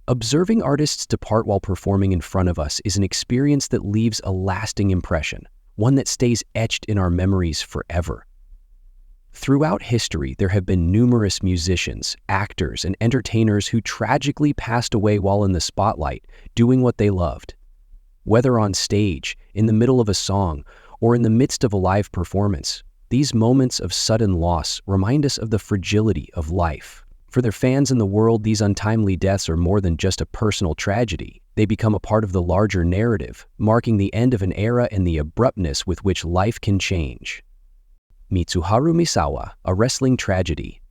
Observing artists depart while performing in front of us is an experience that leaves a lasting impression, one that stays etched in our memories forever. Throughout history, there have been numerous musicians, actors, and entertainers who tragically passed away while in the spotlight, doing what they loved. Whether on stage, in the middle of a song, or in the midst of a live performance, these moments of sudden loss remind us of the fragility of life. For their fans in the world, these untimely deaths are more than just a personal tragedy. They become a part of the larger narrative, marking the end of an era and the abruptness with which life can change. Mitsuharu Misawa, a wrestling tragedy.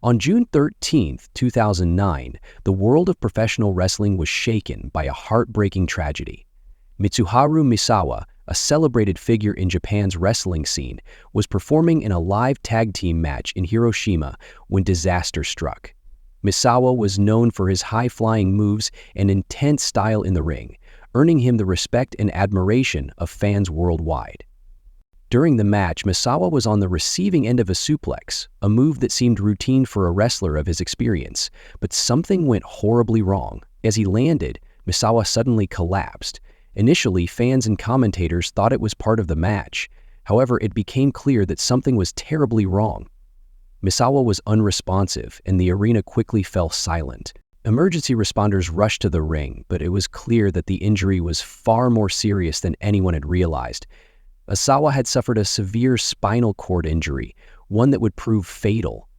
On June 13, 2009, the world of professional wrestling was shaken by a heartbreaking tragedy. Mitsuharu Misawa, a celebrated figure in Japan's wrestling scene, was performing in a live tag team match in Hiroshima when disaster struck. Misawa was known for his high-flying moves and intense style in the ring, earning him the respect and admiration of fans worldwide. During the match, Misawa was on the receiving end of a suplex, a move that seemed routine for a wrestler of his experience, but something went horribly wrong. As he landed, Misawa suddenly collapsed. Initially, fans and commentators thought it was part of the match. However, it became clear that something was terribly wrong. Misawa was unresponsive, and the arena quickly fell silent. Emergency responders rushed to the ring, but it was clear that the injury was far more serious than anyone had realized. Misawa had suffered a severe spinal cord injury, one that would prove fatal.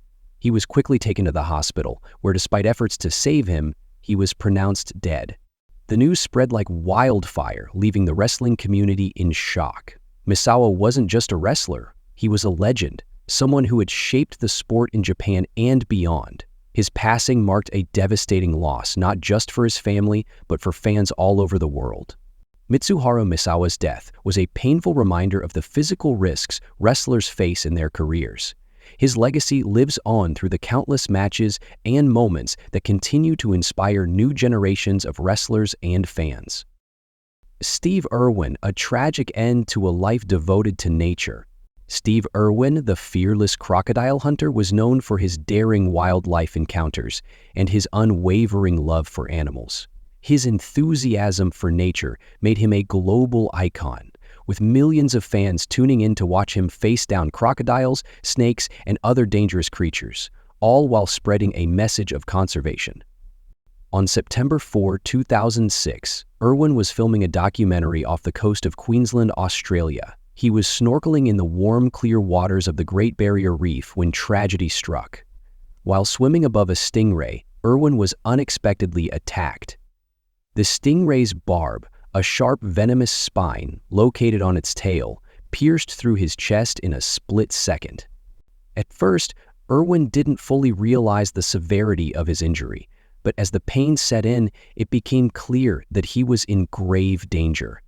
He was quickly taken to the hospital, where despite efforts to save him, he was pronounced dead. The news spread like wildfire, leaving the wrestling community in shock. Misawa wasn't just a wrestler, he was a legend, someone who had shaped the sport in Japan and beyond. His passing marked a devastating loss, not just for his family, but for fans all over the world. Mitsuharu Misawa's death was a painful reminder of the physical risks wrestlers face in their careers. His legacy lives on through the countless matches and moments that continue to inspire new generations of wrestlers and fans. Steve Irwin, a tragic end to a life devoted to nature. Steve Irwin, the fearless crocodile hunter, was known for his daring wildlife encounters and his unwavering love for animals. His enthusiasm for nature made him a global icon, with millions of fans tuning in to watch him face down crocodiles, snakes, and other dangerous creatures, all while spreading a message of conservation. On September 4, 2006, Irwin was filming a documentary off the coast of Queensland, Australia. He was snorkeling in the warm, clear waters of the Great Barrier Reef when tragedy struck. While swimming above a stingray, Irwin was unexpectedly attacked. The stingray's barb, a sharp venomous spine located on its tail, pierced through his chest in a split second. At first, Irwin didn't fully realize the severity of his injury, but as the pain set in, it became clear that he was in grave danger.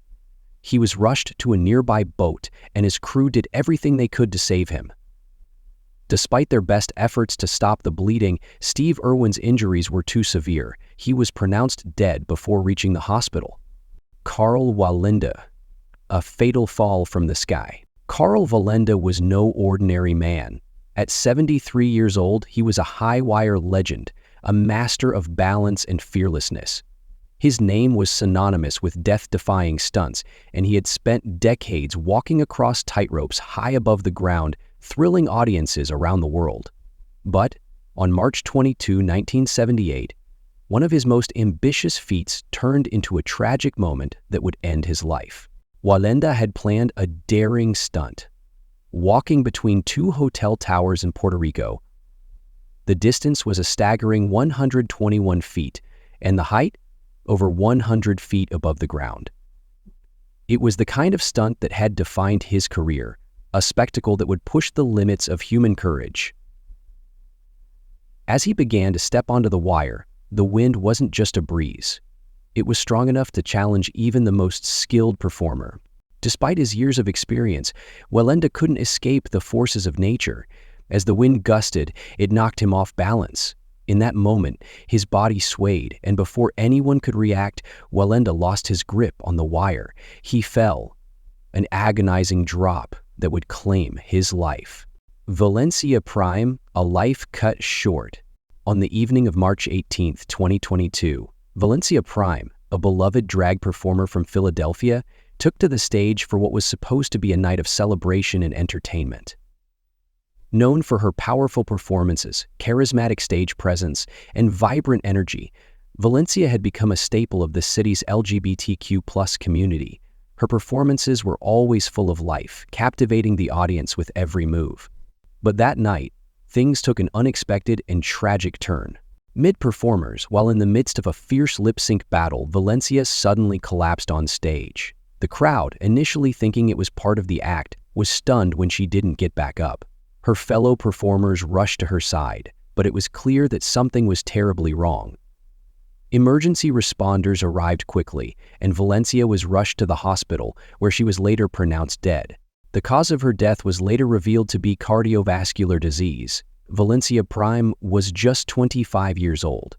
He was rushed to a nearby boat, and his crew did everything they could to save him. Despite their best efforts to stop the bleeding, Steve Irwin's injuries were too severe. He was pronounced dead before reaching the hospital. Karl Wallenda, a fatal fall from the sky. Karl Wallenda was no ordinary man. At 73 years old, he was a high-wire legend, a master of balance and fearlessness. His name was synonymous with death-defying stunts, and he had spent decades walking across tightropes high above the ground, thrilling audiences around the world. But on March 22, 1978, one of his most ambitious feats turned into a tragic moment that would end his life. Wallenda had planned a daring stunt. Walking between two hotel towers in Puerto Rico, the distance was a staggering 121 feet, and the height over 100 feet above the ground. It was the kind of stunt that had defined his career, a spectacle that would push the limits of human courage. As he began to step onto the wire, the wind wasn't just a breeze. It was strong enough to challenge even the most skilled performer. Despite his years of experience, Wallenda couldn't escape the forces of nature. As the wind gusted, it knocked him off balance. In that moment, his body swayed, and before anyone could react, Wallenda lost his grip on the wire. He fell, an agonizing drop that would claim his life. Valencia Prime, a life cut short. On the evening of March 18, 2022, Valencia Prime, a beloved drag performer from Philadelphia, took to the stage for what was supposed to be a night of celebration and entertainment. Known for her powerful performances, charismatic stage presence, and vibrant energy, Valencia had become a staple of the city's LGBTQ+ community. Her performances were always full of life, captivating the audience with every move. But that night, things took an unexpected and tragic turn. Mid-performers, while in the midst of a fierce lip-sync battle, Valencia suddenly collapsed on stage. The crowd, initially thinking it was part of the act, was stunned when she didn't get back up. Her fellow performers rushed to her side, but it was clear that something was terribly wrong. Emergency responders arrived quickly, and Valencia was rushed to the hospital, where she was later pronounced dead. The cause of her death was later revealed to be cardiovascular disease. Valencia Prime was just 25 years old.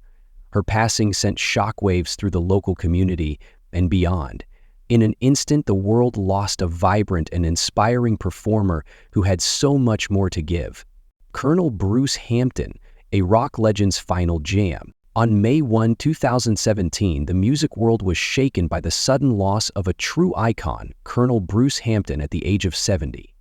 Her passing sent shockwaves through the local community and beyond. In an instant, the world lost a vibrant and inspiring performer who had so much more to give. Colonel Bruce Hampton, a rock legend's final jam. On May 1, 2017, the music world was shaken by the sudden loss of a true icon, Colonel Bruce Hampton, at the age of 70.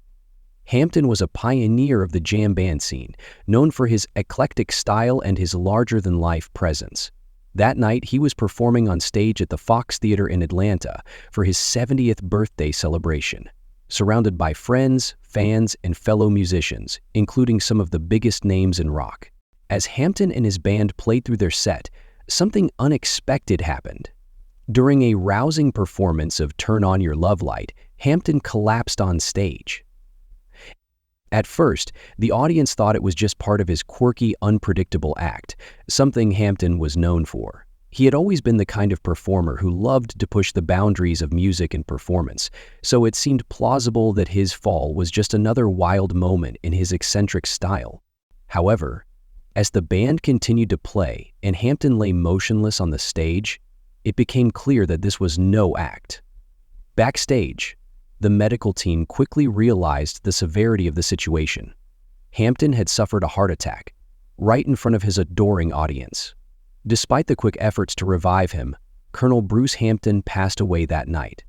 Hampton was a pioneer of the jam band scene, known for his eclectic style and his larger-than-life presence. That night, he was performing on stage at the Fox Theater in Atlanta for his 70th birthday celebration, surrounded by friends, fans, and fellow musicians, including some of the biggest names in rock. As Hampton and his band played through their set, something unexpected happened. During a rousing performance of Turn On Your Love Light, Hampton collapsed on stage. At first, the audience thought it was just part of his quirky, unpredictable act, something Hampton was known for. He had always been the kind of performer who loved to push the boundaries of music and performance, so it seemed plausible that his fall was just another wild moment in his eccentric style. However, as the band continued to play and Hampton lay motionless on the stage, it became clear that this was no act. Backstage, the medical team quickly realized the severity of the situation. Hampton had suffered a heart attack, right in front of his adoring audience. Despite the quick efforts to revive him, Colonel Bruce Hampton passed away that night.